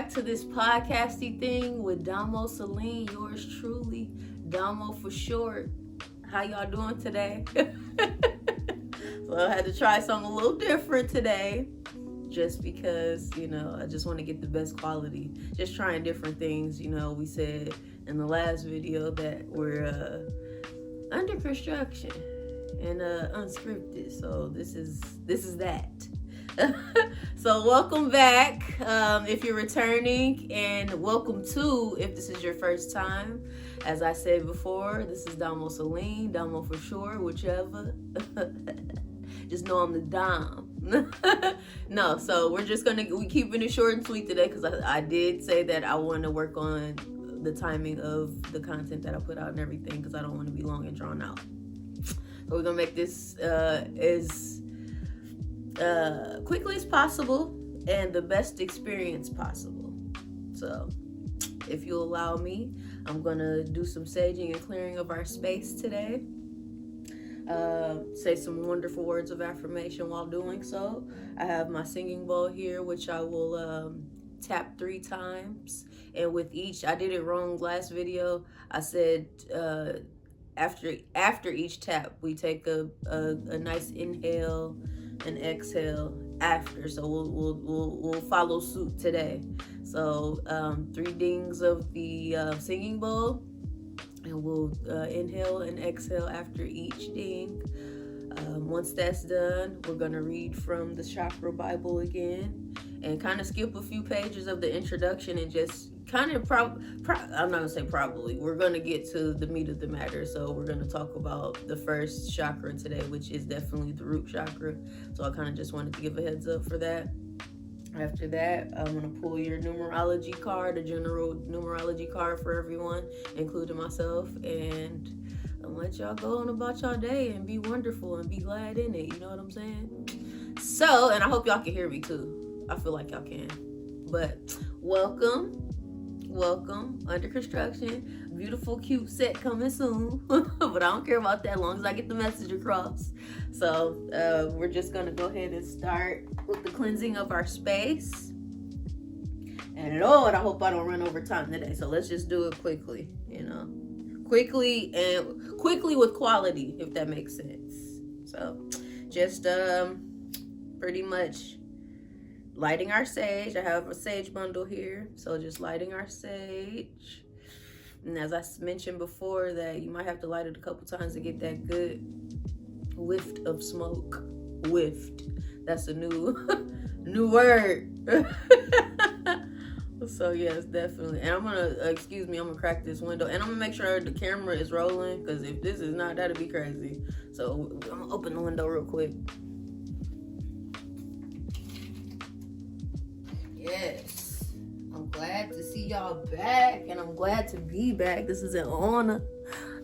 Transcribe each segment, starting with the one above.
back to this podcasty thing with DomoCelene, yours truly, Domo for short. How y'all doing today? So I had to try something a little different today, just because, I just want to get the best quality. Just trying different things. We said in the last video that we're under construction and unscripted. So this is that. So welcome back if you're returning, and welcome to if this is your first time. As I said before, this is DomoCelene, Domo for sure, whichever. Just know I'm the Dom. No, so we keeping it short and sweet today, because I did say that I want to work on the timing of the content that I put out and everything, because I don't want to be long and drawn out. So we're gonna make this as quickly as possible and the best experience possible. So if you'll allow me, I'm gonna do some saging and clearing of our space today. Say some wonderful words of affirmation while doing so. I have my singing bowl here, which I will tap 3 times, and with each, I did it wrong last video. I said after each tap we take a nice inhale and exhale after. So we'll follow suit today. So 3 dings of the singing bowl, and we'll inhale and exhale after each ding. Once that's done, we're gonna read from the Chakra Bible again, and kind of skip a few pages of the introduction and just kind of I'm not gonna say probably, we're gonna get to the meat of the matter. So we're gonna talk about the first chakra today, which is definitely the root chakra. So I kind of just wanted to give a heads up for that. After that, I'm gonna pull your numerology card, a general numerology card for everyone, including myself, and let y'all go on about y'all day and be wonderful and be glad in it. You know what I'm saying? So, and I hope y'all can hear me too. I feel like y'all can. But welcome, under construction, beautiful, cute set coming soon. But I don't care about that, as long as I get the message across. So we're just gonna go ahead and start with the cleansing of our space. And Lord, I hope I don't run over time today. So let's just do it quickly, quickly with quality, if that makes sense. So just pretty much lighting our sage. I have a sage bundle here, so just lighting our sage. And as I mentioned before, that you might have to light it a couple times to get that good whiff of smoke. Whiffed. That's a new word. So yes, definitely. And I'm gonna crack this window, and I'm gonna make sure the camera is rolling, because if this is not, that'd be crazy. So I'm gonna open the window real quick. Yes, I'm glad to see y'all back, and I'm glad to be back. This is an honor.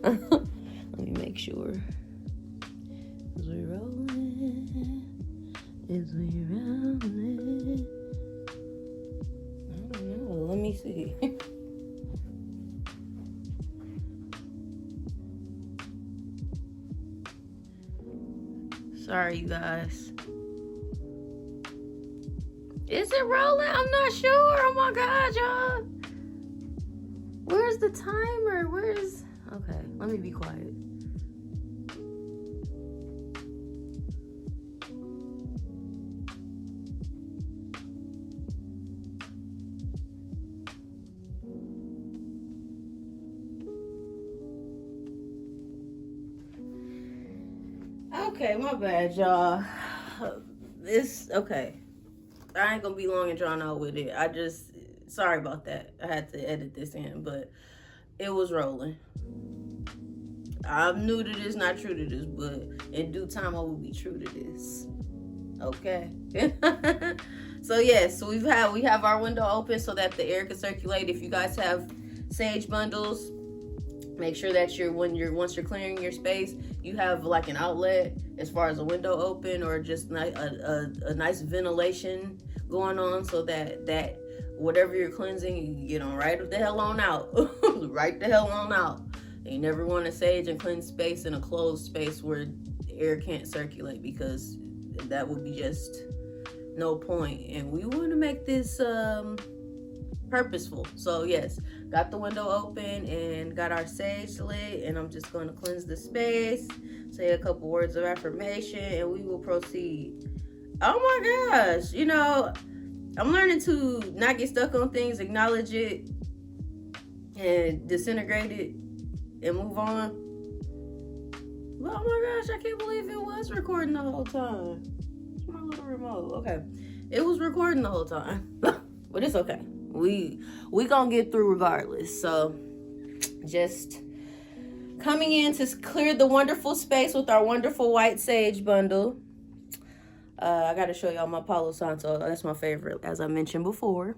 Let me make sure. Is we rolling? I don't know. Let me see. Sorry, you guys. Is it rolling? I'm not sure. Oh my God, y'all. Where's the timer? Okay, let me be quiet. Okay, my bad, y'all. Okay. I ain't gonna be long and drawn out with it. Sorry about that. I had to edit this in, but it was rolling. I'm new to this, not true to this, but in due time I will be true to this. Okay. So yes, we have our window open so that the air can circulate. If you guys have sage bundles, make sure that once you're clearing your space, you have like an outlet as far as a window open, or just a nice ventilation going on, so that whatever you're cleansing, you get on right the hell on out. Right the hell on out. You never want to sage and cleanse space in a closed space where air can't circulate, because that would be just no point. And we want to make this purposeful. So yes, got the window open and got our sage lit, and I'm just going to cleanse the space, say a couple words of affirmation, and we will proceed. Oh my gosh, I'm learning to not get stuck on things, acknowledge it, and disintegrate it, and move on. But oh my gosh, I can't believe it was recording the whole time. It's my little remote. Okay, it was recording the whole time, but it's okay. We gonna get through regardless. So, just coming in to clear the wonderful space with our wonderful white sage bundle. I got to show y'all my Palo Santo. That's my favorite, as I mentioned before.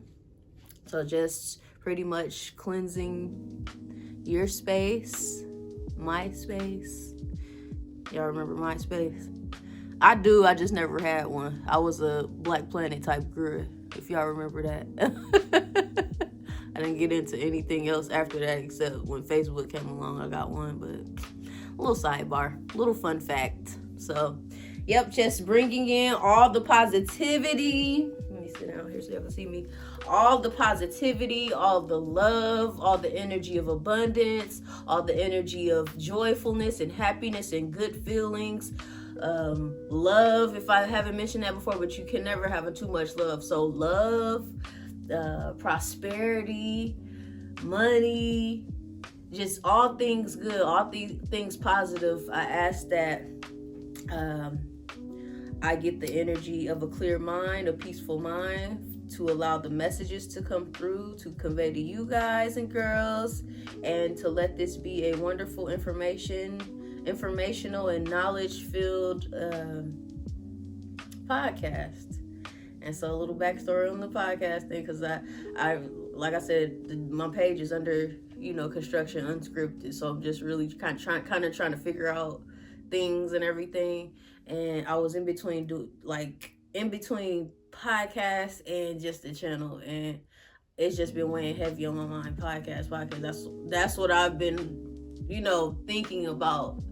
So just pretty much cleansing your space, my space. Y'all remember my space? I do. I just never had one. I was a Black Planet type girl, if y'all remember that. I didn't get into anything else after that except when Facebook came along, I got one. But a little sidebar, little fun fact. So, yep, just bringing in all the positivity. Let me sit down here so y'all can see me. All the positivity, all the love, all the energy of abundance, all the energy of joyfulness and happiness and good feelings. Love, if I haven't mentioned that before, but you can never have too much love. So love, prosperity, money, just all things good, all things positive. I ask that I get the energy of a clear mind, a peaceful mind, to allow the messages to come through, to convey to you guys and girls, and to let this be a wonderful informational and knowledge-filled podcast. And so a little backstory on the podcast thing, because I like I said, my page is under, construction, unscripted. So I'm just really kind of trying to figure out things and everything. And I was in between podcasts and just the channel, and it's just been weighing heavy on my mind. Podcast. That's what I've been, thinking about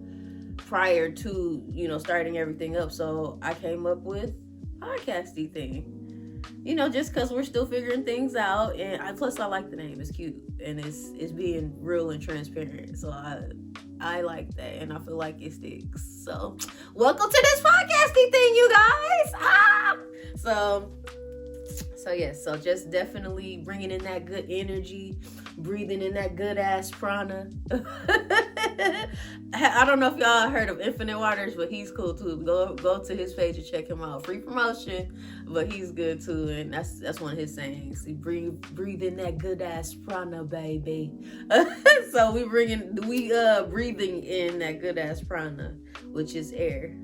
prior to, starting everything up. So I came up with Podcasty thing. Just because we're still figuring things out, and plus I like the name. It's cute, and it's being real and transparent. So I like that, and I feel like it sticks. So welcome to this Podcasty thing, you guys. So yes, so just definitely bringing in that good energy, breathing in that good ass prana. I don't know if y'all heard of Infinite Waters, but he's cool too. Go to his page and check him out. Free promotion, but he's good too, and that's one of his sayings. He breathe in that good ass prana, baby. So we breathing in that good ass prana, which is air.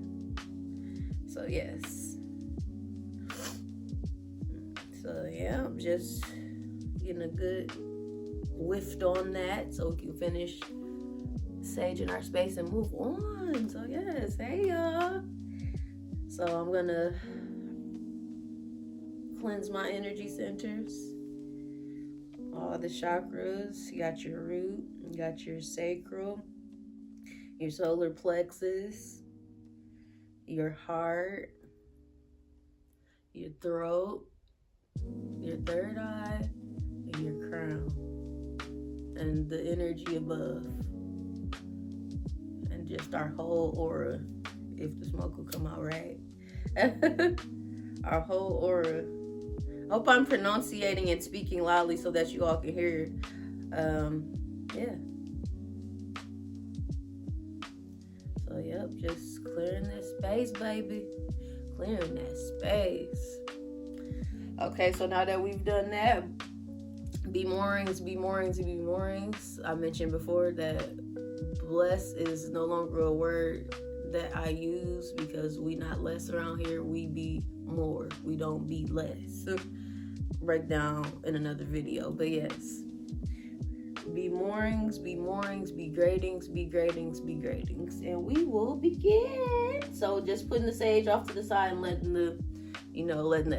So yes. So yeah, I'm just getting a good whiffed on that so we can finish saging our space and move on. So yes, hey y'all. So I'm gonna cleanse my energy centers, all the chakras. You got your root, you got your sacral, your solar plexus, your heart, your throat, your third eye, and your crown, and the energy above, and just our whole aura, if the smoke will come out right. Our whole aura. Hope I'm pronunciating and speaking loudly so that you all can hear. Yeah. So yep, just clearing that space, baby. Clearing that space. Okay, so now that we've done that, be moorings. I mentioned before that bless is no longer a word that I use because we not less around here. We be more. We don't be less. Break down in another video. But yes. Be moorings, be gradings. And we will begin. So just putting the sage off to the side and letting the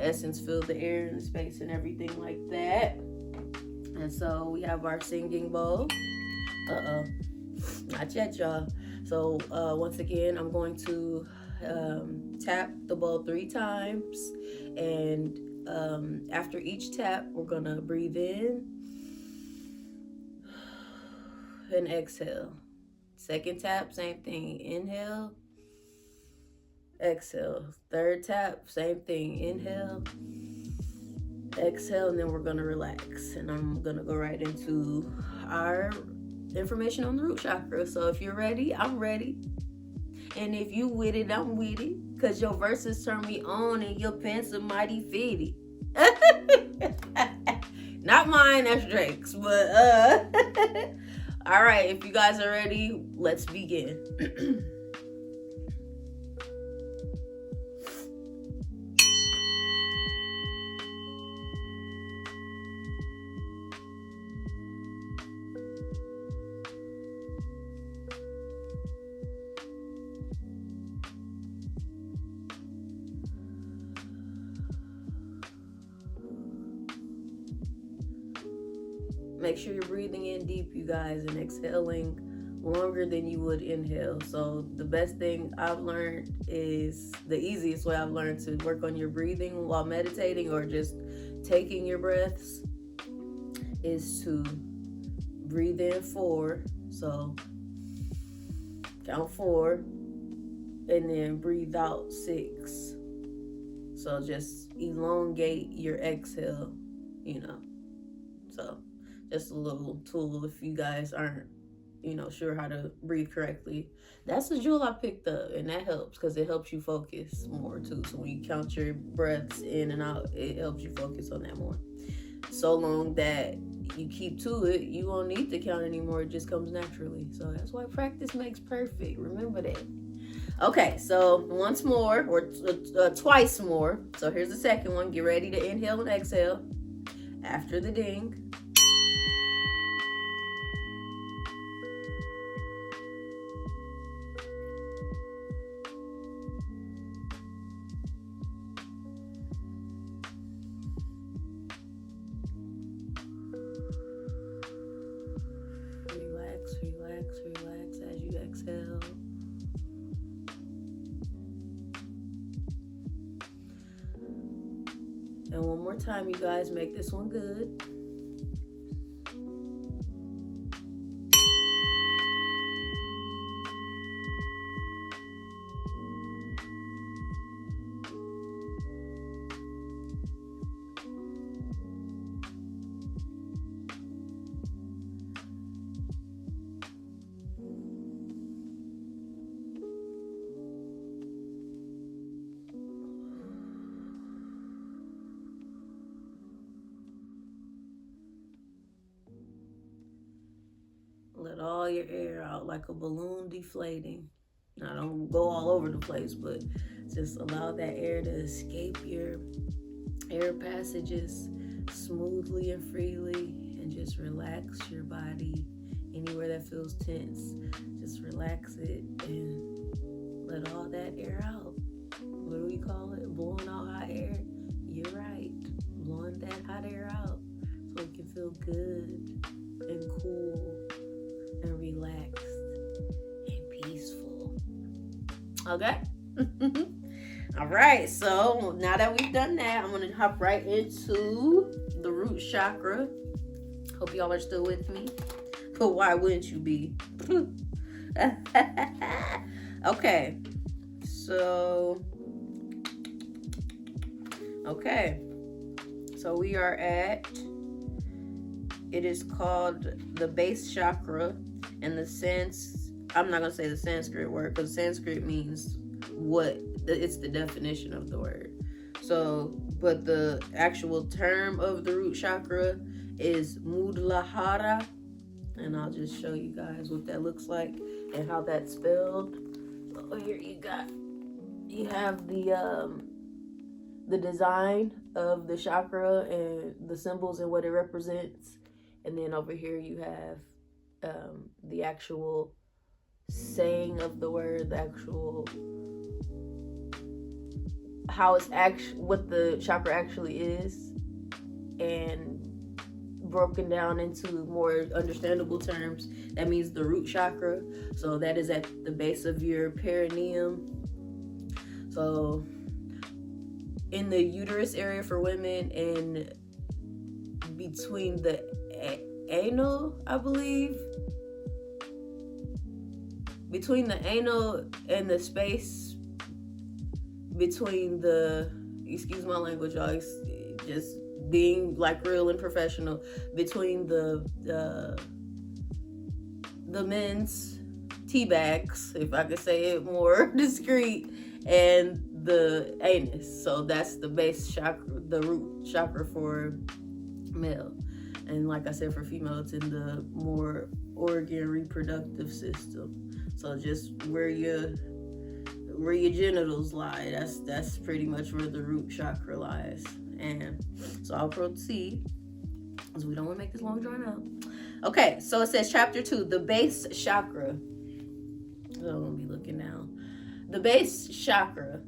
essence fill the air and the space and everything like that. And so we have our singing bowl. Not yet, y'all. So once again, I'm going to tap the bowl 3 times and After each tap, we're gonna breathe in and exhale. Second tap, same thing. Inhale, exhale. Third tap, same thing. Inhale, exhale, and then we're gonna relax. And I'm gonna go right into our information on the root chakra. So if you're ready, I'm ready. And if you with it, I'm with it. Cause your verses turn me on and your pants are mighty fitty. Not mine, that's Drake's, but all right, if you guys are ready, let's begin. Make sure you're breathing in deep, you guys, and exhaling longer than you would inhale. So the best thing I've learned is, the easiest way I've learned to work on your breathing while meditating or just taking your breaths is to breathe in 4. So count 4 and then breathe out 6. So just elongate your exhale, So just a little tool if you guys aren't, sure how to breathe correctly. That's a jewel I picked up, and that helps because it helps you focus more too. So when you count your breaths in and out, it helps you focus on that more. So long that you keep to it, you won't need to count anymore. It just comes naturally. So that's why practice makes perfect. Remember that. Okay, so once more, or twice more. So here's the second one. Get ready to inhale and exhale after the ding. Relax as you exhale. And one more time, you guys, make this one good. Let all your air out like a balloon deflating. Now, don't go all over the place, but just allow that air to escape your air passages smoothly and freely, and just relax your body. Anywhere that feels tense, just relax it and let all that air out. What do we call it? Blowing out hot air? You're right. Blowing that hot air out so it can feel good and cool and relaxed and peaceful. Okay? All right, so now that we've done that, I'm gonna hop right into the root chakra. Hope y'all are still with me, but why wouldn't you be? Okay, so we are at, it is called the base chakra, and I'm not gonna say the Sanskrit word because Sanskrit means it's the definition of the word. So, but the actual term of the root chakra is Mudlahara, and I'll just show you guys what that looks like and how that's spelled. So here you have the design of the chakra and the symbols and what it represents, and then over here you have the actual saying of the word, the actual how it's what the chakra actually is, and broken down into more understandable terms, that means the root chakra. So that is at the base of your perineum. So in the uterus area for women, and between the anal, I believe. Between the anal and the space between the, excuse my language, y'all, just being like real and professional, between the men's tea bags, if I could say it more discreet, and the anus. So that's the base chakra, the root chakra for male. And like I said, for female, it's in the more organ reproductive system. So just where your genitals lie, that's pretty much where the root chakra lies. And so I'll proceed, because we don't want to make this long drawn out. Okay, so it says chapter 2, the base chakra. I'm gonna be looking now. The base chakra.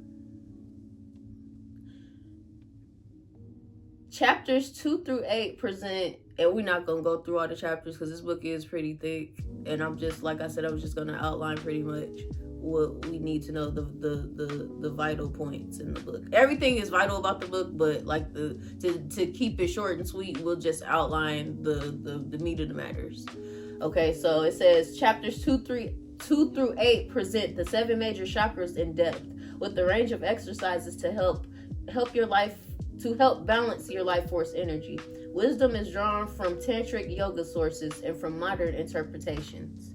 Chapters 2 through 8 present, and we're not gonna go through all the chapters because this book is pretty thick, and I'm just, like I said, I was just gonna outline pretty much what we need to know, the vital points in the book. Everything is vital about the book, but like to keep it short and sweet, we'll just outline the meat of the matters. Okay, so it says chapters 2 through 8 present the 7 major chakras in depth, with the range of exercises to help balance your life force energy. Wisdom is drawn from tantric yoga sources and from modern interpretations.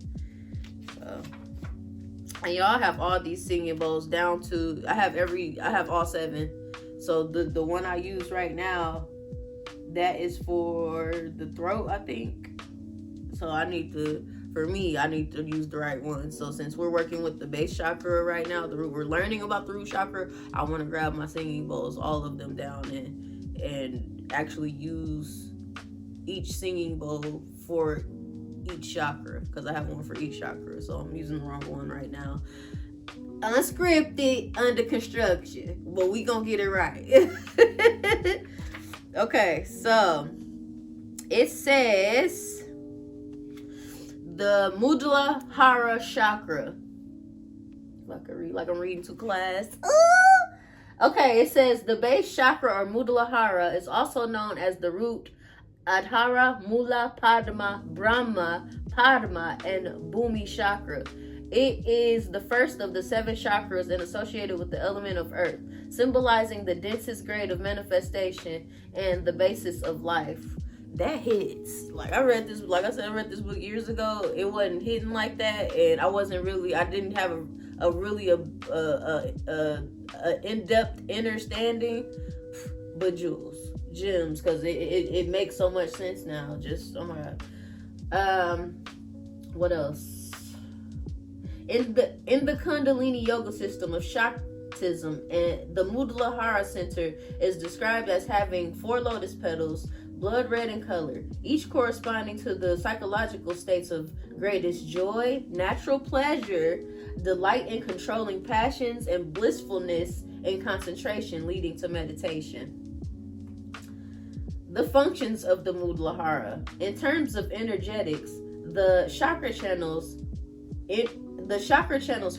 So, and y'all have all these singing bowls down to, I have all 7. So the one I use right now, that is for the throat, I think. So I need to use the right one. So since we're working with the base chakra right now, we're learning about the root chakra, I want to grab my singing bowls, all of them down, and actually use each singing bowl for each chakra, because I have one for each chakra. So I'm using the wrong one right now. Unscripted, under construction, but we gonna get it right. Okay, so it says the Muladhara chakra. If I could read like I'm reading to class. Okay, it says the base chakra, or Muladhara, is also known as the root Adhara, Mula, Padma, Brahma, Padma, and Bhumi chakra. It is the first of the 7 chakras and associated with the element of earth, symbolizing the densest grade of manifestation and the basis of life. That hits. Like I read this book years ago. It wasn't hitting like that, and I didn't have a really in-depth understanding, but gems, because it makes so much sense now. Just, oh my god. What else? In the Kundalini yoga system of Shaktism, and the Muladhara center is described as having 4 lotus petals, blood red in color, each corresponding to the psychological states of greatest joy, natural pleasure, delight in controlling passions, and blissfulness in concentration, leading to meditation. The functions of the Muladhara. In terms of energetics, the chakra channels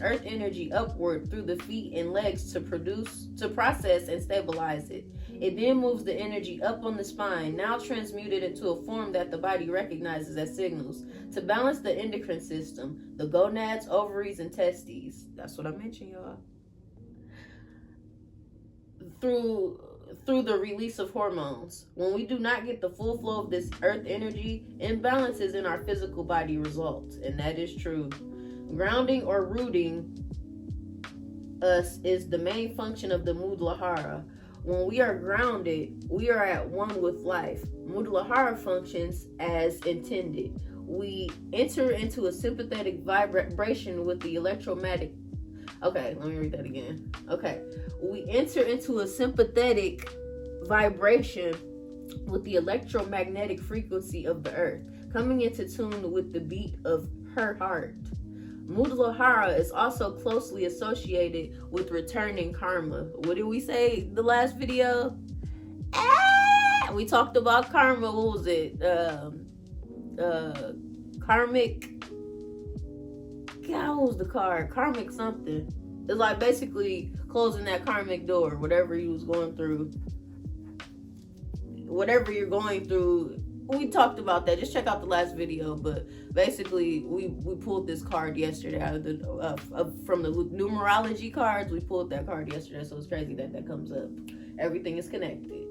earth energy upward through the feet and legs to process and stabilize it. It then moves the energy up on the spine, now transmuted into a form that the body recognizes as signals, to balance the endocrine system, the gonads, ovaries, and testes. That's what I mentioned, y'all. Through the release of hormones. When we do not get the full flow of this earth energy, imbalances in our physical body result, and that is true. Grounding or rooting us is the main function of the Muladhara. When we are grounded, we are at one with life. Muladhara functions as intended. We enter into a sympathetic vibration with the electromagnetic. Okay, let me read that again. Okay, we enter into a sympathetic vibration with the electromagnetic frequency of the earth, coming into tune with the beat of her heart. Muladhara is also closely associated with returning karma. What did we say the last video? We talked about karma. What was it? Karmic. God, what was the card? Karmic something. It's like basically closing that karmic door, whatever you was going through, whatever you're going through. We talked about that. Just check out the last video. But basically, we pulled this card yesterday out of the from the numerology cards. We pulled that card yesterday, so it's crazy that comes up. Everything is connected.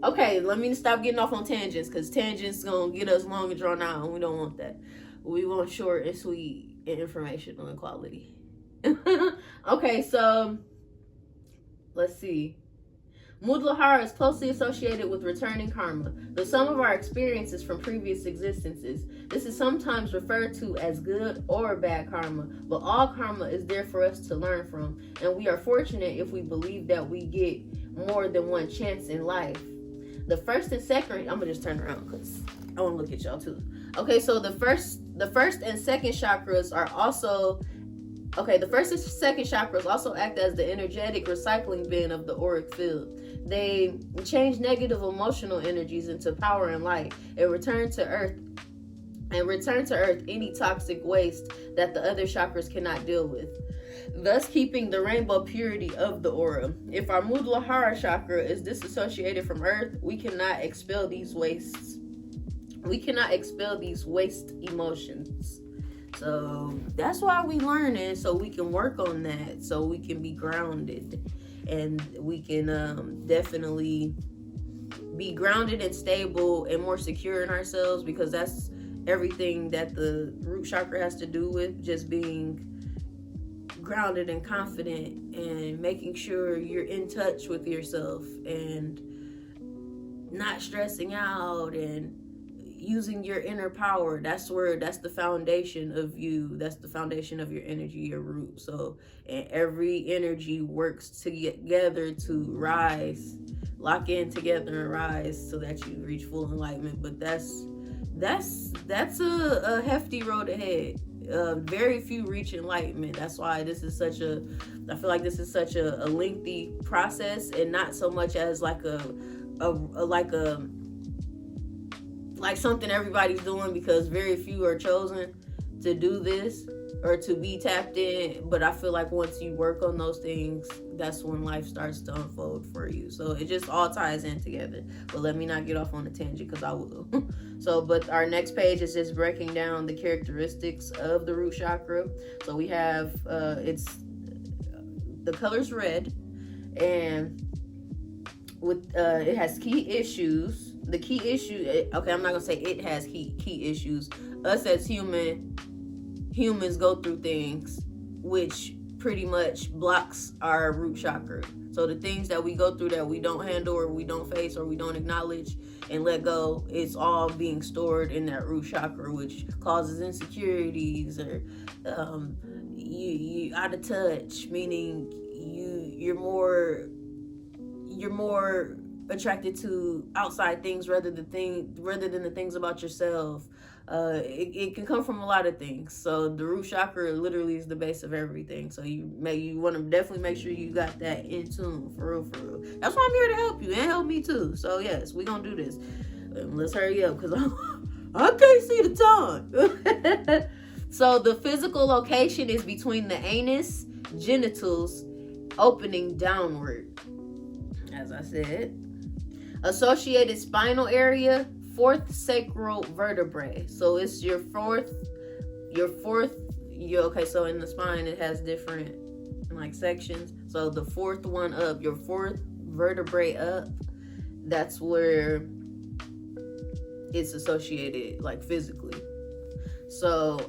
Okay, let me stop getting off on tangents, because tangents gonna get us long and drawn out, and we don't want that. We want short and sweet and informational and quality. Okay, so let's see. Mudlahara is closely associated with returning karma, the sum of our experiences from previous existences. This is sometimes referred to as good or bad karma, but all karma is there for us to learn from, and we are fortunate if we believe that we get more than one chance in life. The first and second, I'm gonna just turn around because I want to look at y'all too. Okay, so the first and second chakras are also the first and second chakras also act as the energetic recycling bin of the auric field. They change negative emotional energies into power and light, and return to earth any toxic waste that the other chakras cannot deal with, thus keeping the rainbow purity of the aura. If our Mudlahara chakra is disassociated from earth, we cannot expel these wastes. We cannot expel these waste emotions. So that's why we learn it, so we can work on that, so we can be grounded, and we can definitely be grounded and stable and more secure in ourselves, because that's everything that the root chakra has to do with, just being grounded and confident and making sure you're in touch with yourself and not stressing out and using your inner power. That's the foundation of you. That's the foundation of your energy, your root. So, and every energy works together to rise, lock in together and rise, so that you reach full enlightenment. But that's a hefty road ahead. Very few reach enlightenment. That's why this is I feel like this is such a lengthy process, and not so much as like something everybody's doing, because very few are chosen to do this or to be tapped in. But I feel like once you work on those things, that's when life starts to unfold for you. So it just all ties in together. But let me not get off on a tangent, because I will. So, but our next page is just breaking down the characteristics of the root chakra. So we have, the color's red, and with it has key issues. The key issue, okay, I'm not gonna say it has key issues. Us as humans go through things which pretty much blocks our root chakra. So the things that we go through that we don't handle, or we don't face, or we don't acknowledge and let go, it's all being stored in that root chakra, which causes insecurities, or you out of touch, meaning you're more attracted to outside things rather than the things about yourself. It can come from a lot of things. So the root chakra literally is the base of everything. So you want to definitely make sure you got that in tune, for real. That's why I'm here to help you and help me too. So yes, we're gonna do this. Let's hurry up, because I can't see the time. So the physical location is between the anus, genitals, opening downward, as I said. Associated spinal area, fourth sacral vertebrae. So it's your fourth. Okay, so in the spine it has different like sections. So the fourth one up, your fourth vertebrae up, that's where it's associated, like physically. So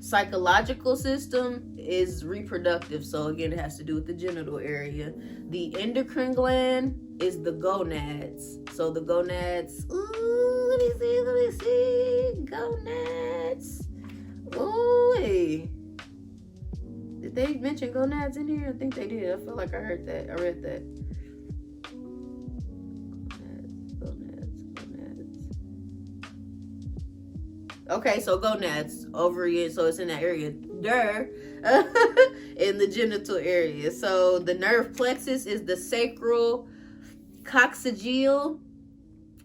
psychological system is reproductive. So again, it has to do with the genital area. The endocrine gland is the gonads. So the gonads, let me see, gonads. Ooh, hey. Did they mention gonads in here? I think they did. I feel like I read that. Gonads. Okay, so gonads, ovary, so it's in that area. In the genital area. So the nerve plexus is the sacral coccygeal.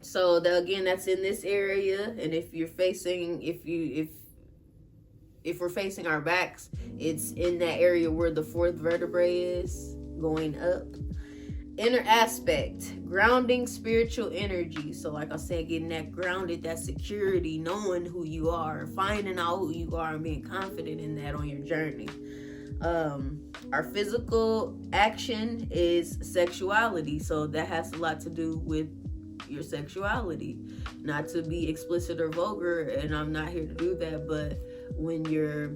So again, that's in this area. And if you're facing, if if we're facing our backs, it's in that area where the fourth vertebrae is going up. Inner aspect, grounding spiritual energy. So like I said, getting that grounded, that security, knowing who you are, finding out who you are and being confident in that on your journey. Our physical action is sexuality. So that has a lot to do with your sexuality. Not to be explicit or vulgar, and I'm not here to do that, but when your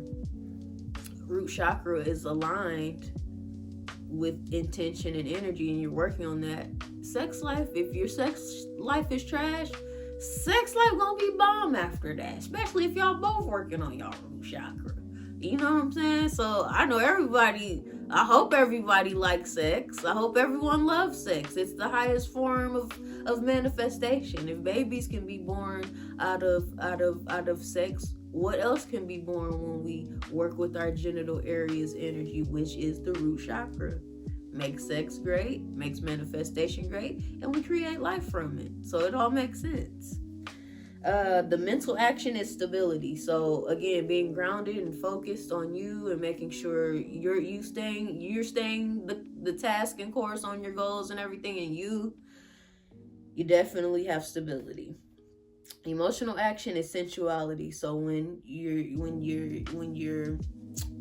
root chakra is aligned with intention and energy and you're working on that sex life, if your sex life is trash, sex life gonna be bomb after that, especially if y'all both working on y'all root chakra. You know what I'm saying? So I know I hope everybody likes sex. I hope everyone loves sex. It's the highest form of manifestation. If babies can be born out of sex, what else can be born when we work with our genital areas energy, which is the root chakra? Makes sex great, makes manifestation great, and we create life from it. So it all makes sense. The mental action is stability. So again, being grounded and focused on you and making sure you're staying the task and course on your goals and everything, and you definitely have stability. Emotional action is sensuality. So when your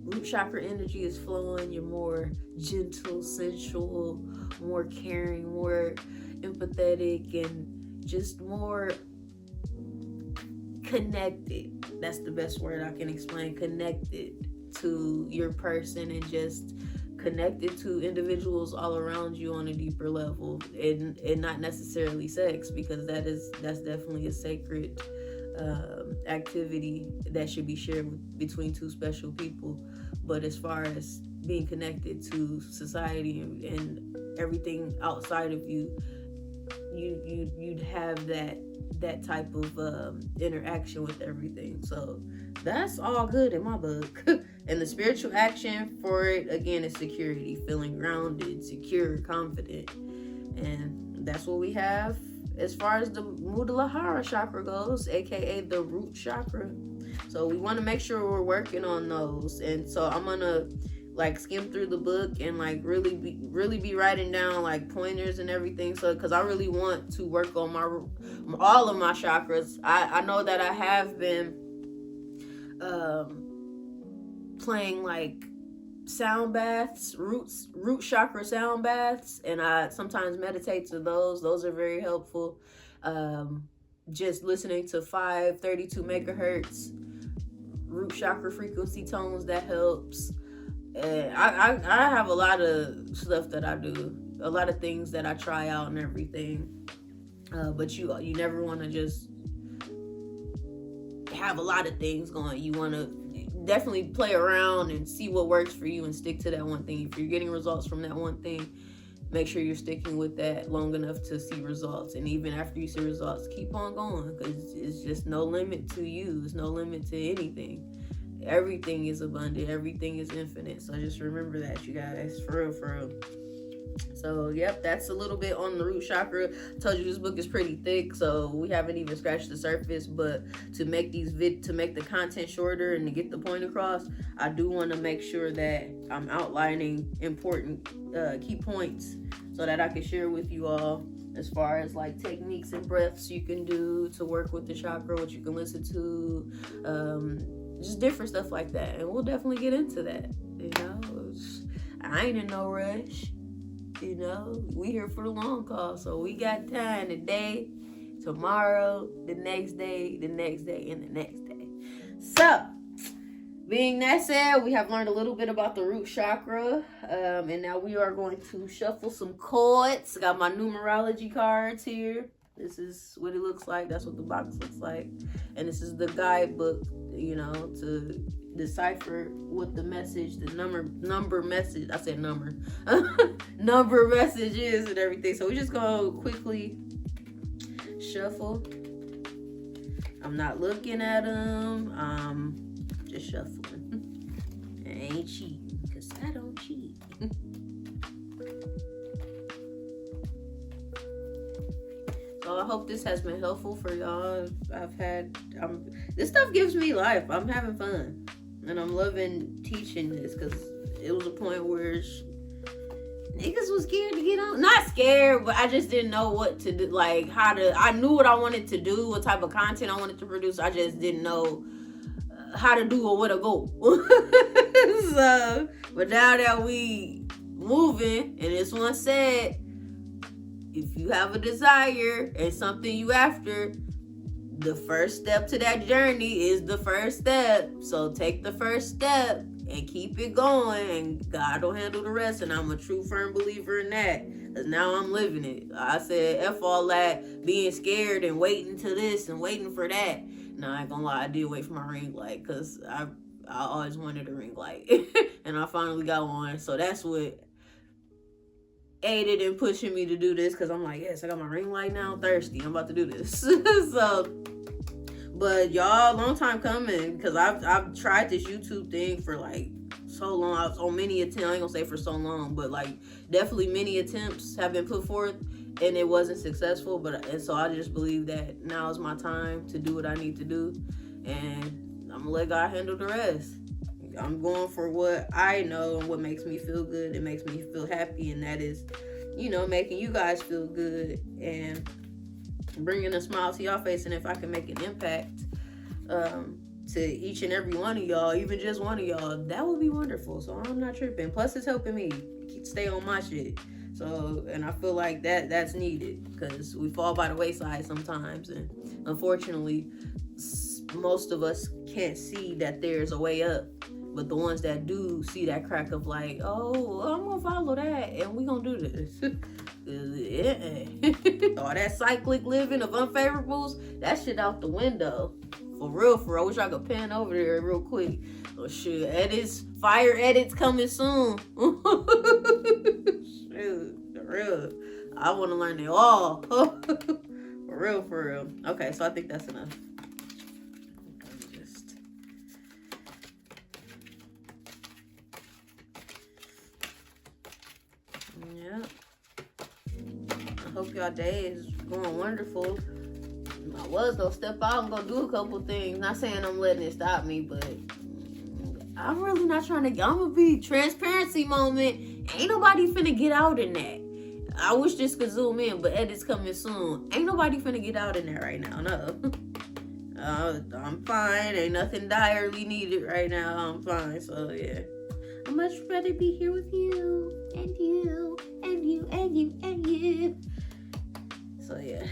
root chakra energy is flowing, you're more gentle, sensual, more caring, more empathetic, and just more connected. That's the best word I can explain. Connected to your person and just connected to individuals all around you on a deeper level, and not necessarily sex, because that's definitely a sacred activity that should be shared between two special people. But as far as being connected to society and everything outside of you, you'd have that type of interaction with everything. So that's all good in my book. And the spiritual action for it, again, is security, feeling grounded, secure, confident. And that's what we have as far as the Muladhara chakra goes, aka the root chakra. So we want to make sure we're working on those. And so I'm gonna skim through the book and really be writing down pointers and everything. So because I really want to work on all of my chakras. I know that I have been playing sound baths, root chakra sound baths, and I sometimes meditate to those. Those are very helpful. Just listening to 532 megahertz root chakra frequency tones, that helps. And I have a lot of stuff that I do, a lot of things that I try out and everything. But you never want to just have a lot of things going. You want to definitely play around and see what works for you and stick to that one thing. If you're getting results from that one thing, make sure you're sticking with that long enough to see results. And even after you see results, keep on going, because it's just no limit to you. There's no limit to anything. Everything is abundant. Everything is infinite. So just remember that, you guys. For real. So, yep, that's a little bit on the root chakra. I told you this book is pretty thick, so we haven't even scratched the surface. But to make to make the content shorter and to get the point across, I do want to make sure that I'm outlining important key points so that I can share with you all as far as techniques and breaths you can do to work with the chakra, what you can listen to, just different stuff like that. And we'll definitely get into that. I ain't in no rush. We here for the long call, so we got time today, tomorrow, the next day, and the next day. So, being that said, we have learned a little bit about the root chakra, and now we are going to shuffle some chords. I got my numerology cards here. This is what it looks like. That's what the box looks like. And this is the guidebook, to decipher what the message, the number message, I said number, number message is and everything. So we're just going to quickly shuffle. I'm not looking at them. I'm just shuffling. I ain't cheating, because I don't cheat. So I hope this has been helpful for y'all. This stuff gives me life. I'm having fun. And I'm loving teaching this because it was a point where niggas was scared to get on. Not scared, but I just didn't know what to do. Like, I knew what I wanted to do, what type of content I wanted to produce. I just didn't know how to do or where to go. So, but now that we moving, and this one said, if you have a desire and something you after, the first step to that journey is the first step. So take the first step and keep it going, and God will handle the rest. And I'm a true firm believer in that, because now I'm living it. I said F all that being scared and waiting to this and waiting for that. Now, I ain't gonna lie, I did wait for my ring light, because I always wanted a ring light. And I finally got one. So that's what aided in pushing me to do this, because I'm like, yes, I got my ring light now. I'm thirsty. I'm about to do this. So, but y'all, long time coming, because I've tried this YouTube thing for like so long. I was on many attempts. I ain't gonna say for so long, but like definitely many attempts have been put forth, and it wasn't successful. And so I just believe that now is my time to do what I need to do, and I'm gonna let God handle the rest. I'm going for what I know and what makes me feel good and makes me feel happy, and that is, making you guys feel good and bringing a smile to y'all face. And if I can make an impact to each and every one of y'all, even just one of y'all, that would be wonderful. So I'm not tripping. Plus, it's helping me stay on my shit. So, and I feel like that's needed, because we fall by the wayside sometimes, and unfortunately, most of us can't see that there's a way up. But the ones that do see that crack of like, oh, I'm gonna follow that and we gonna do this. Yeah. All that cyclic living of unfavorables, that shit out the window. For real. I wish I could pan over there real quick. Oh shit, fire edits coming soon. Shoot, for real. I wanna learn it all. For real. Okay, so I think that's enough. Yeah. I hope y'all day is going wonderful. I was gonna step out and go do a couple things. Not saying I'm letting it stop me, but I'm really not trying to. I'm gonna be transparency moment. Ain't nobody finna get out in that. I wish this could zoom in, but edit's coming soon. Ain't nobody finna get out in that right now. No. I'm fine. Ain't nothing direly needed right now. I'm fine. So yeah. I'd much rather be here with you and you and you and you and you. So yeah.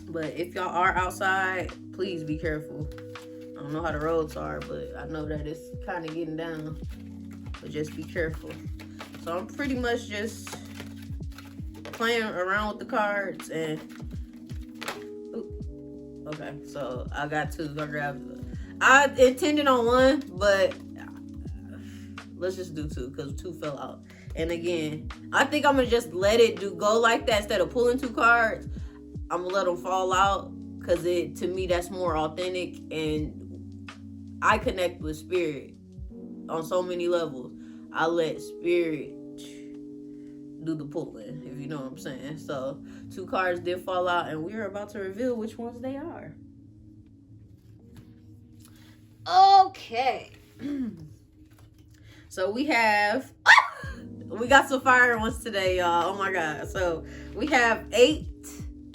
But if y'all are outside, please be careful. I don't know how the roads are, but I know that it's kind of getting down. But just be careful. So I'm pretty much just playing around with the cards and... Ooh. Okay, so I got two. I grabbed... I intended on one, but let's just do two, because two fell out. And again, I think I'm going to just let it go like that instead of pulling two cards. I'm going to let them fall out, because to me, that's more authentic, and I connect with spirit on so many levels. I let spirit do the pulling, if you know what I'm saying. So, two cards did fall out, and we're about to reveal which ones they are. Okay. So we got some fire ones today, y'all. Oh my God. So we have 8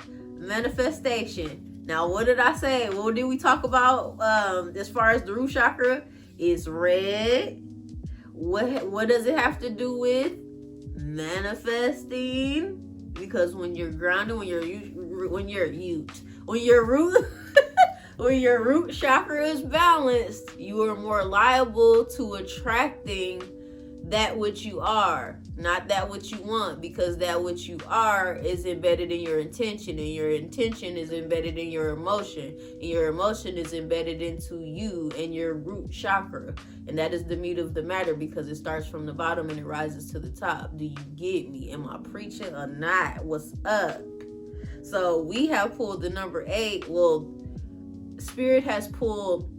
manifestation. Now, what did I say? What did we talk about as far as the root chakra? It's red. What does it have to do with manifesting? Because when you're grounded, when your root chakra is balanced, you are more liable to attracting that which you are, not that which you want, because that which you are is embedded in your intention, and your intention is embedded in your emotion, and your emotion is embedded into you and your root chakra. And that is the meat of the matter, because it starts from the bottom and it rises to the top. Do you get me? Am I preaching or not? What's up? So we have pulled the number 8. Well, Spirit has pulled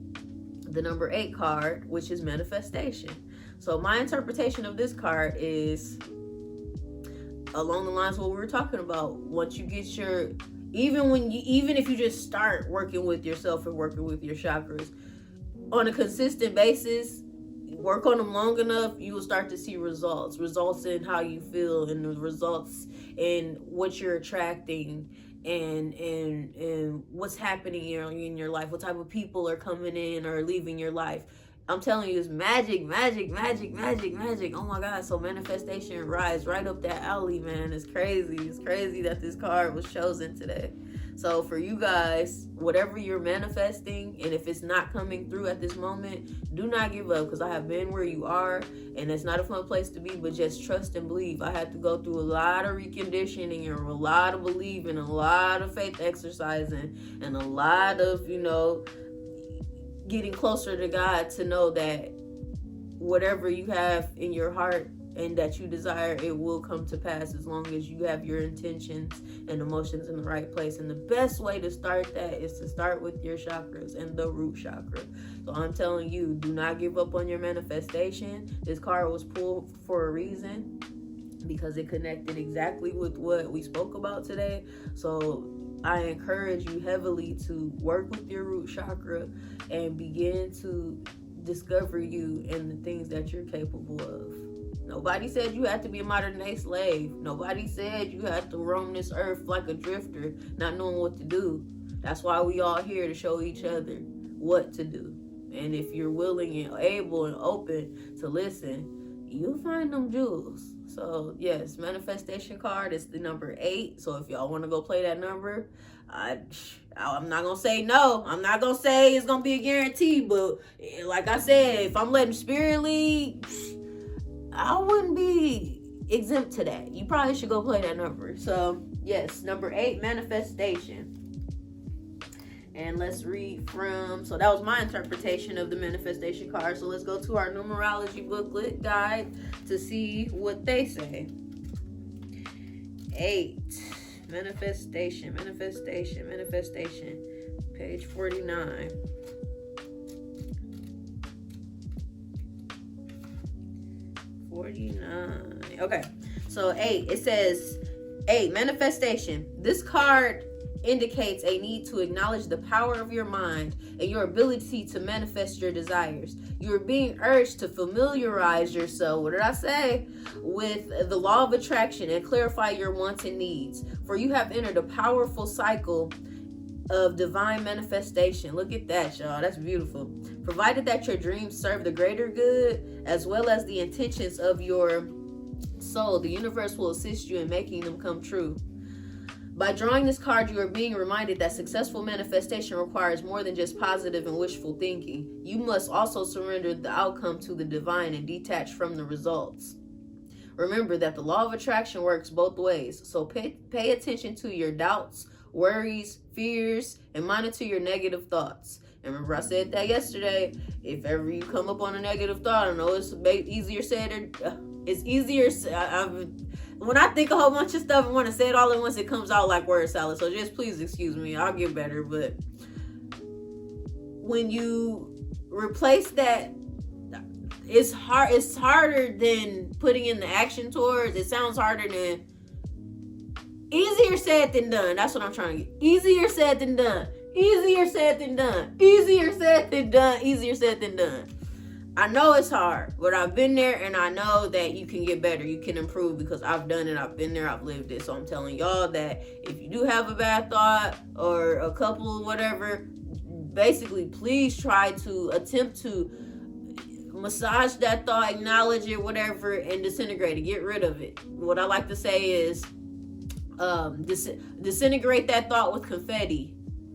the number 8 card, which is manifestation. So my interpretation of this card is along the lines of what we were talking about. Once you get even if you just start working with yourself and working with your chakras, on a consistent basis, work on them long enough, you will start to see results in how you feel, and the results in what you're attracting, and what's happening in your life, what type of people are coming in or leaving your life. I'm telling you, it's magic. Oh my God. So manifestation rides right up that alley, man. It's crazy that this card was chosen today. So for you guys, whatever you're manifesting, and if it's not coming through at this moment, do not give up, because I have been where you are, and it's not a fun place to be, but just trust and believe. I had to go through a lot of reconditioning, and a lot of believing, a lot of faith exercising, and a lot of, getting closer to God to know that whatever you have in your heart and that you desire, it will come to pass, as long as you have your intentions and emotions in the right place. And the best way to start that is to start with your chakras and the root chakra. So I'm telling you, do not give up on your manifestation. This card was pulled for a reason, because it connected exactly with what we spoke about today. So I encourage you heavily to work with your root chakra and begin to discover you and the things that you're capable of. Nobody said you had to be a modern day slave. Nobody said you had to roam this earth like a drifter, not knowing what to do. That's why we all here, to show each other what to do. And if you're willing and able and open to listen, you'll find them jewels. So yes, manifestation card is the number 8. So if y'all want to go play that number, I'm not gonna say no. I'm not gonna say it's gonna be a guarantee, but like I said, if I'm letting spirit lead, I wouldn't be exempt to that. You probably should go play that number. So yes, number 8, manifestation. And let's read from, so that was my interpretation of the manifestation card. So let's go to our numerology booklet guide to see what they say. 8, manifestation, page 49. Okay, so 8, it says 8, manifestation. This card indicates a need to acknowledge the power of your mind and your ability to manifest your desires. You are being urged to familiarize yourself, with the law of attraction and clarify your wants and needs, for you have entered a powerful cycle of divine manifestation. Look at that, y'all. That's beautiful. Provided that your dreams serve the greater good as well as the intentions of your soul, the universe will assist you in making them come true. By drawing this card, you are being reminded that successful manifestation requires more than just positive and wishful thinking. You must also surrender the outcome to the divine and detach from the results. Remember that the law of attraction works both ways, so pay attention to your doubts, worries, fears, and monitor your negative thoughts. And remember, I said that yesterday. If ever you come up on a negative thought, I know it's easier said or it's easier. When I think a whole bunch of stuff and want to say it all at once, it comes out like word salad. So just please excuse me. I'll get better. But when you replace that, it's hard. It's harder than putting in the action towards. It sounds harder than. Easier said than done. That's what I'm trying to get. Easier said than done. Easier said than done. Easier said than done. Easier said than done. I know it's hard, but I've been there, and I know that you can get better. You can improve, because I've done it. I've been there. I've lived it. So I'm telling y'all that if you do have a bad thought or a couple, whatever, basically, please try to attempt to massage that thought, acknowledge it, whatever, and disintegrate it. Get rid of it. What I like to say is disintegrate that thought with confetti,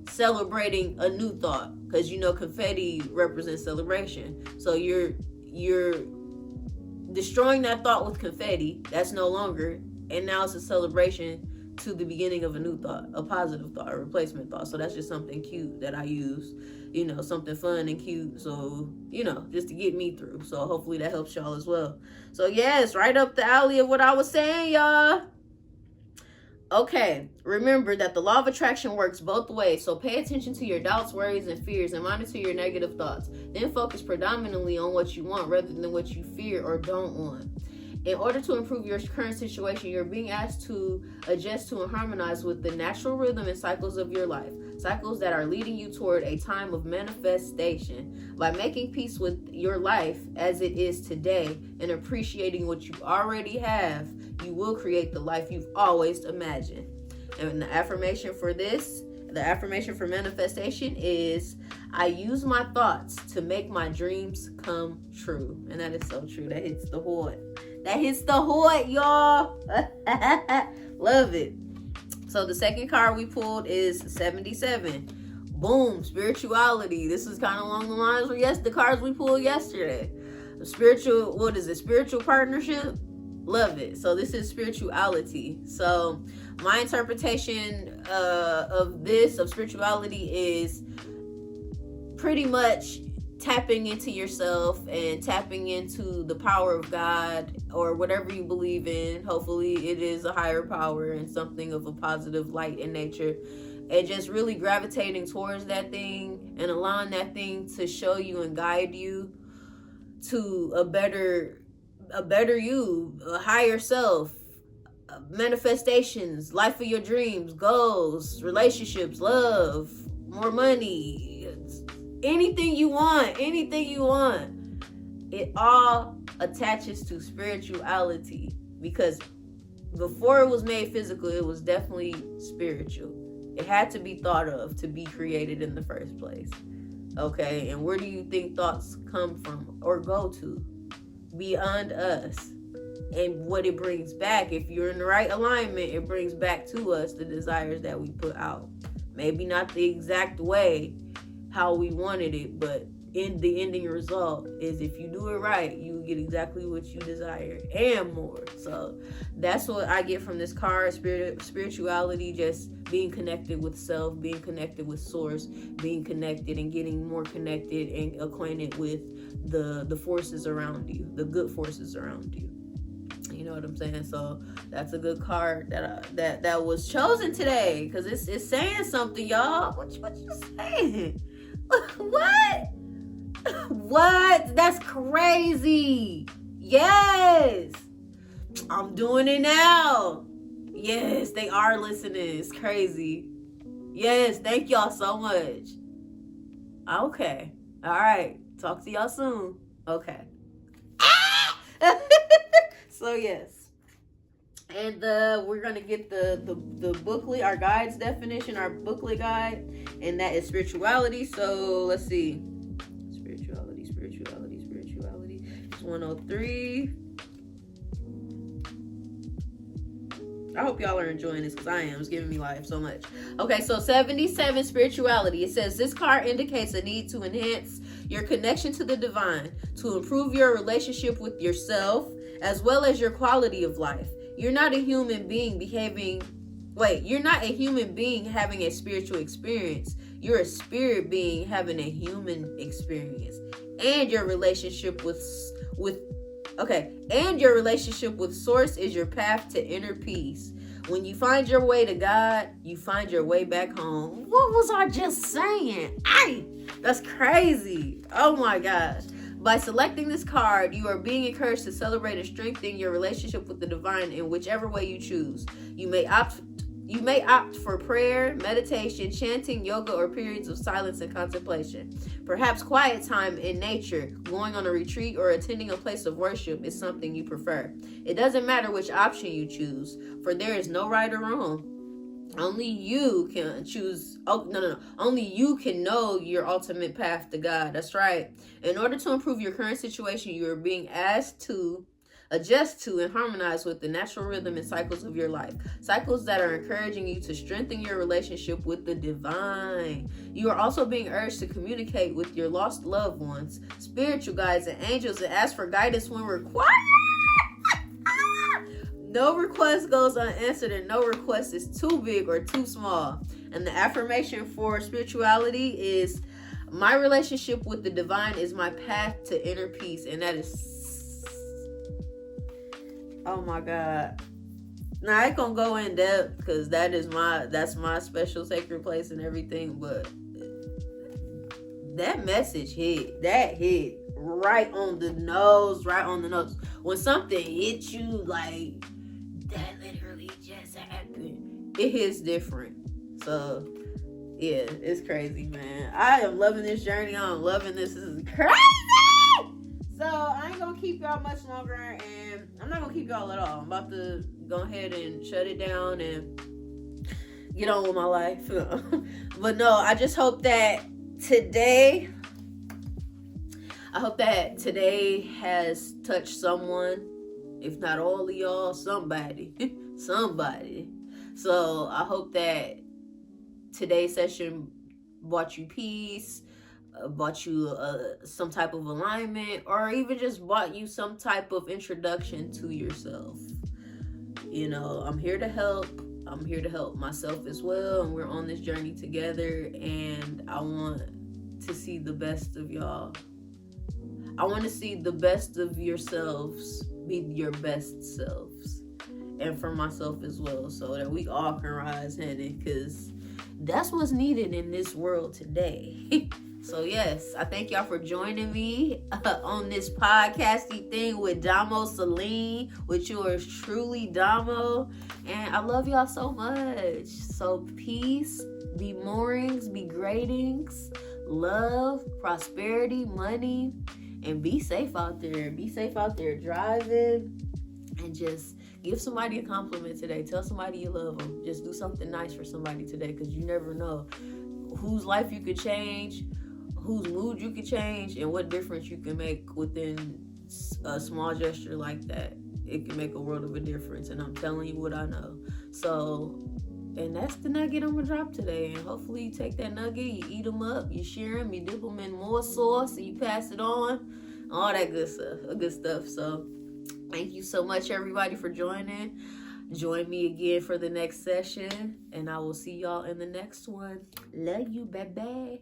celebrating a new thought, because confetti represents celebration. So you're destroying that thought with confetti. That's no longer, and now it's a celebration to the beginning of a new thought, a positive thought, a replacement thought. So that's just something cute that I use, something fun and cute. So, just to get me through. So hopefully that helps y'all as well. So yes, right up the alley of what I was saying, y'all. Okay, remember that the law of attraction works both ways, so pay attention to your doubts, worries, and fears, and monitor your negative thoughts. Then focus predominantly on what you want rather than what you fear or don't want. In order to improve your current situation, you're being asked to adjust to and harmonize with the natural rhythm and cycles of your life. cycles that are leading you toward a time of manifestation. By making peace with your life as it is today and appreciating what you already have, you will create the life you've always imagined. And the affirmation for manifestation is, I use my thoughts to make my dreams come true. And that is so true. That hits the heart. That hits the heart, y'all. Love it. So the second card we pulled is 77. Boom, spirituality. This is kind of along the lines of the cards we pulled yesterday. Spiritual partnership? Love it. So this is spirituality. So my interpretation of spirituality is pretty much tapping into yourself and tapping into the power of God or whatever you believe in. Hopefully it is a higher power and something of a positive light in nature, and just really gravitating towards that thing and allowing that thing to show you and guide you to a better you, a higher self, manifestations, life of your dreams, goals, relationships, love, more money, anything you want. It all attaches to spirituality, because before it was made physical, it was definitely spiritual. It had to be thought of to be created in the first place. Okay, and where do you think thoughts come from or go to? Beyond us. And what it brings back, if you're in the right alignment, it brings back to us the desires that we put out. Maybe not the exact way how we wanted it, but in the ending result is, if you do it right, you get exactly what you desire and more. So that's what I get from this card. Spirituality, just being connected with self, being connected with source, being connected and getting more connected and acquainted with the forces around you, the good forces around you. You know what I'm saying? So that's a good card that was chosen today, because it's saying something, y'all. What you saying? What? That's crazy. Yes. I'm doing it now. Yes, they are listening. It's crazy. Yes, thank y'all so much. Okay. All right. Talk to y'all soon. Okay. So yes. And we're going to get the booklet, our guide's definition, our booklet guide, and that is spirituality. So let's see. Spirituality. It's 103. I hope y'all are enjoying this, because I am. It's giving me life so much. Okay, so 77, spirituality. It says, this card indicates a need to enhance your connection to the divine, to improve your relationship with yourself, as well as your quality of life. You're not a human being having a spiritual experience. You're a spirit being having a human experience. And your relationship with source is your path to inner peace. When you find your way to God, you find your way back home. What was I just saying? That's crazy. Oh my gosh. By selecting this card, you are being encouraged to celebrate and strengthen your relationship with the divine in whichever way you choose. You may opt for prayer, meditation, chanting, yoga, or periods of silence and contemplation. Perhaps quiet time in nature, going on a retreat, or attending a place of worship is something you prefer. It doesn't matter which option you choose, for there is no right or wrong. Only you can choose. Only you can know your ultimate path to God. That's right. In order to improve your current situation, you are being asked to adjust to and harmonize with the natural rhythm and cycles of your life. Cycles that are encouraging you to strengthen your relationship with the divine. You are also being urged to communicate with your lost loved ones, spiritual guides, and angels, and ask for guidance when required. No request goes unanswered, and no request is too big or too small. And the affirmation for spirituality is, my relationship with the divine is my path to inner peace. And that is, oh my God. Now I ain't gonna go in depth, because that's my special sacred place and everything, but that message hit right on the nose. When something hits you like that, literally just happened, it hits different. So Yeah, it's crazy, man. I am loving this journey. I'm loving this. This is crazy. So I ain't gonna keep y'all much longer, and I'm not gonna keep y'all at all. I'm about to go ahead and shut it down and get on with my life. But no, I just hope that today has touched someone, if not all of y'all, somebody. So I hope that today's session brought you peace, brought you some type of alignment, or even just brought you some type of introduction to yourself. You know, I'm here to help. I'm here to help myself as well, and we're on this journey together, and I want to see the best of y'all. I want to see the best of yourselves be your best selves, and for myself as well, so that we all can rise headed, because that's what's needed in this world today. So yes, I thank y'all for joining me on this podcasty thing with DomoCelene, with yours truly, Domo. And I love y'all so much. So peace, be morings, be gradings, love, prosperity, money, and be safe out there. Be safe out there driving, and just give somebody a compliment today. Tell somebody you love them. Just do something nice for somebody today, because you never know whose life you could change, whose mood you could change, and what difference you can make within a small gesture like that. It can make a world of a difference, and I'm telling you what I know. So, and that's the nugget I'm gonna drop today. And hopefully you take that nugget, you eat them up, you share them, you dip them in more sauce, and you pass it on, all that good stuff. So thank you so much, everybody, for joining. Join me again for the next session, and I will see y'all in the next one. Love you, baby.